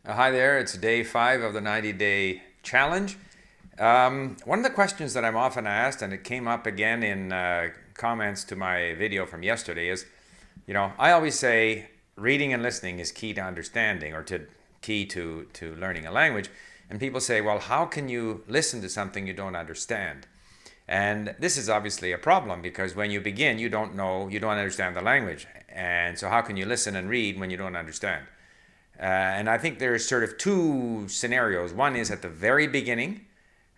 Hi there, it's day 5 of the 90-day challenge. One of the questions that I'm often asked, and it came up again in comments to my video from yesterday, is I always say reading and listening is key to understanding or key to learning a language. And people say, well, how can you listen to something you don't understand? And this is obviously a problem because when you begin, you don't understand the language. And so, how can you listen and read when you don't understand? And I think there's sort of two scenarios. One is at the very beginning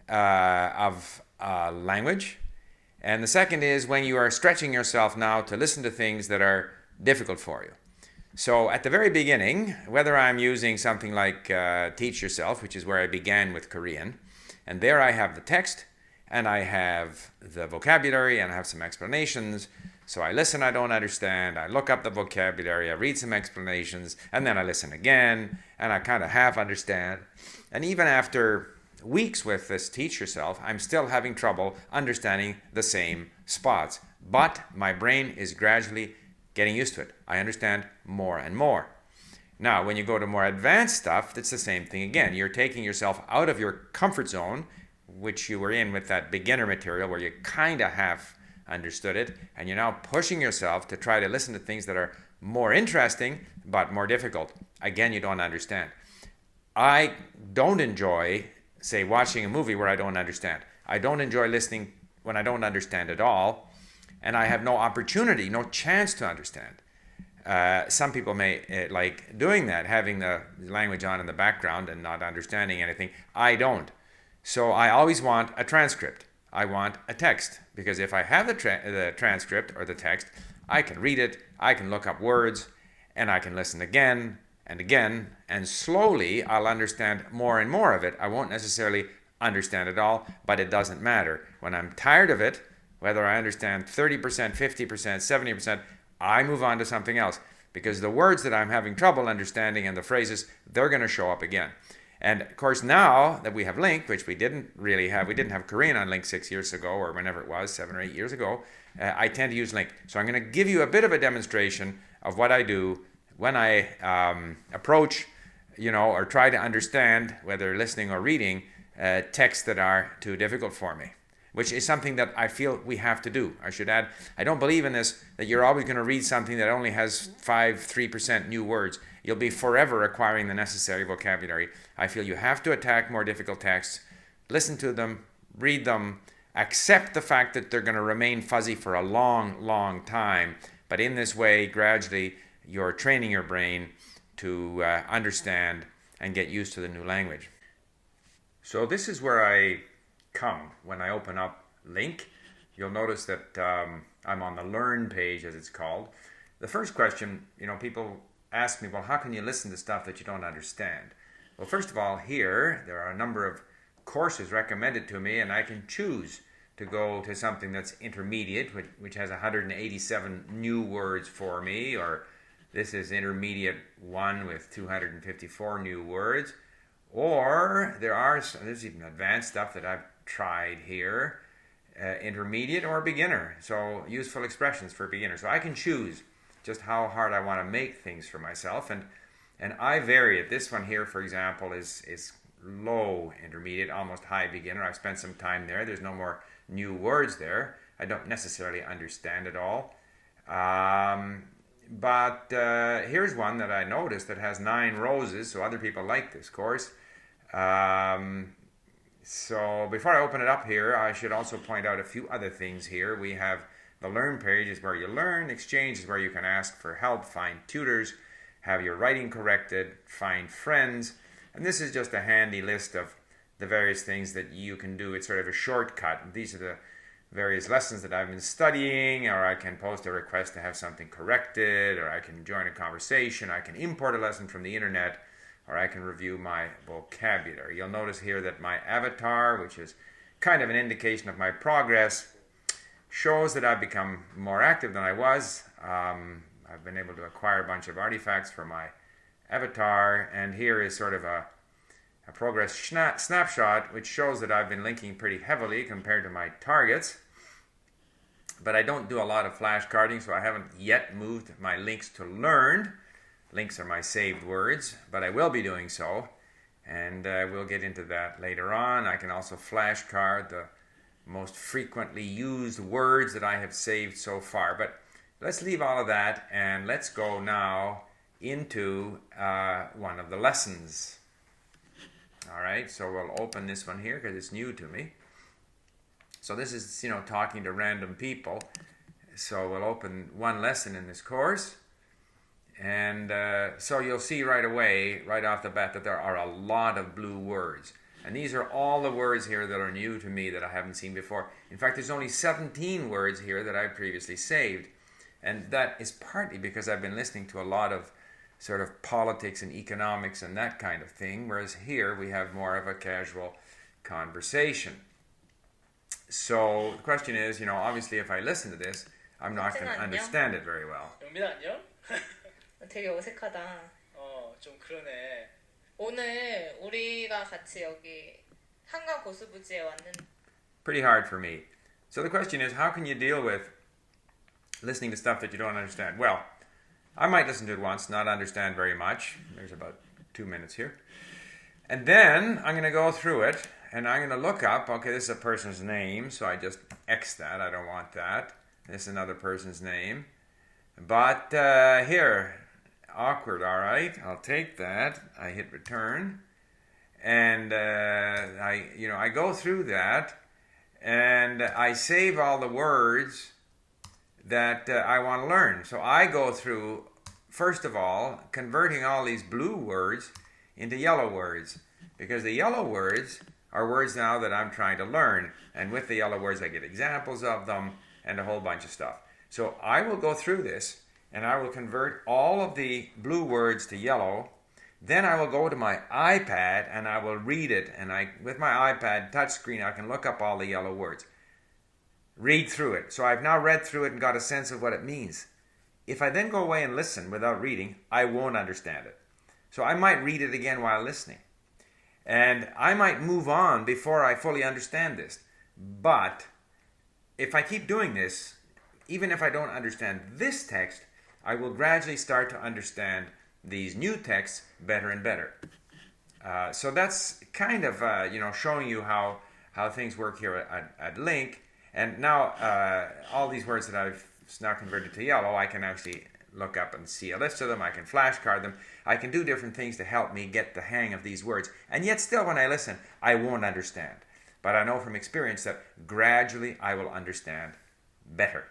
of language, and the second is when you are stretching yourself now to listen to things that are difficult for you. So at the very beginning, whether I'm using something like Teach Yourself, which is where I began with Korean, and there I have the text, and I have the vocabulary, and I have some explanations. So I listen, I don't understand, I look up the vocabulary, I read some explanations, and then I listen again, and I kind of half understand. And even after weeks with this Teach Yourself, I'm still having trouble understanding the same spots. But my brain is gradually getting used to it. I understand more and more. Now, when you go to more advanced stuff, it's the same thing again. You're taking yourself out of your comfort zone, which you were in with that beginner material where you kind of half understood it, and you're now pushing yourself to try to listen to things that are more interesting but more difficult. Again, you don't understand. I don't enjoy, say, watching a movie where I don't understand. I don't enjoy listening when I don't understand at all, and I have no opportunity, no chance to understand. Some people may like doing that, having the language on in the background and not understanding anything. I don't. So I always want a transcript. I want a text, because if I have the transcript or the text, I can read it, I can look up words, and I can listen again and again, and slowly I'll understand more and more of it. I won't necessarily understand it all, but it doesn't matter. When I'm tired of it, whether I understand 30%, 50%, 70%, I move on to something else, because the words that I'm having trouble understanding and the phrases, they're going to show up again. And of course, now that we have LingQ, which we didn't have Korean on LingQ 6 years ago, or whenever it was, 7 or 8 years ago, I tend to use LingQ. So I'm going to give you a bit of a demonstration of what I do when I approach, or try to understand, whether listening or reading, texts that are too difficult for me, which is something that I feel we have to do. I should add, I don't believe in this, that you're always going to read something that only has 3% new words. You'll be forever acquiring the necessary vocabulary. I feel you have to attack more difficult texts, listen to them, read them, accept the fact that they're going to remain fuzzy for a long, long time. But in this way, gradually, you're training your brain to understand and get used to the new language. So this is where I come when I open up LingQ. You'll notice that I'm on the Learn page, as it's called. The first question, people ask me, well, how can you listen to stuff that you don't understand? Well, first of all, here, there are a number of courses recommended to me, and I can choose to go to something that's intermediate, which has 187 new words for me, or this is intermediate 1 with 254 new words. Or there's even advanced stuff that I've tried here, intermediate or beginner. So useful expressions for beginners. So I can choose just how hard I want to make things for myself, and I vary it. This one here, for example, is low intermediate, almost high beginner. I've spent some time there. There's no more new words there. I don't necessarily understand it all. But here's one that I noticed that has 9 roses, so other people like this course. So before I open it up here, I should also point out a few other things here. We have the Learn page is where you learn. Exchange is where you can ask for help, find tutors, have your writing corrected, find friends. And this is just a handy list of the various things that you can do. It's sort of a shortcut. These are the various lessons that I've been studying, or I can post a request to have something corrected, or I can join a conversation, I can import a lesson from the internet, or I can review my vocabulary. You'll notice here that my avatar, which is kind of an indication of my progress, shows that I've become more active than I was. I've been able to acquire a bunch of artifacts for my avatar, and here is sort of a progress snapshot, which shows that I've been linking pretty heavily compared to my targets. But I don't do a lot of flashcarding, so I haven't yet moved my links to learned. links are my saved words, but I will be doing so, and we'll get into that later on. I can also flashcard the most frequently used words that I have saved so far. But let's leave all of that and let's go now into one of the lessons. All right, so we'll open this one here because it's new to me. So this is, talking to random people. So we'll open one lesson in this course. And so you'll see right away, right off the bat, that there are a lot of blue words. And these are all the words here that are new to me that I haven't seen before. In fact, there's only 17 words here that I've previously saved. And that is partly because I've been listening to a lot of sort of politics and economics and that kind of thing, whereas here we have more of a casual conversation. So the question is, obviously if I listen to this, I'm not going to understand it very well. 영빈아 안녕? 되게 어색하다. 좀 그러네. 오늘 우리가 같이 여기 한강 고수부지에 왔는데 Pretty hard for me. So the question is, how can you deal with listening to stuff that you don't understand? Well, I might listen to it once, not understand very much. There's about 2 minutes here. And then I'm going to go through it, and I'm going to look up, okay, this is a person's name, so I just X that. I don't want that. This is another person's name. But here, awkward, all right. I'll take that. I hit return. And I go through that, and I save all the words that I want to learn. So I go through, first of all, converting all these blue words into yellow words, because the yellow words are words now that I'm trying to learn, and with the yellow words I get examples of them and a whole bunch of stuff. So I will go through this and I will convert all of the blue words to yellow. Then I will go to my iPad and I will read it, and with my iPad touchscreen I can look up all the yellow words, read through it. So I've now read through it and got a sense of what it means. If I then go away and listen without reading, I won't understand it. So I might read it again while listening. And I might move on before I fully understand this. But if I keep doing this, even if I don't understand this text, I will gradually start to understand these new texts better and better. So that's kind of showing you how things work here at Link. And now all these words that I've now converted to yellow, I can actually look up and see a list of them. I can flashcard them. I can do different things to help me get the hang of these words. And yet still when I listen, I won't understand. But I know from experience that gradually I will understand better.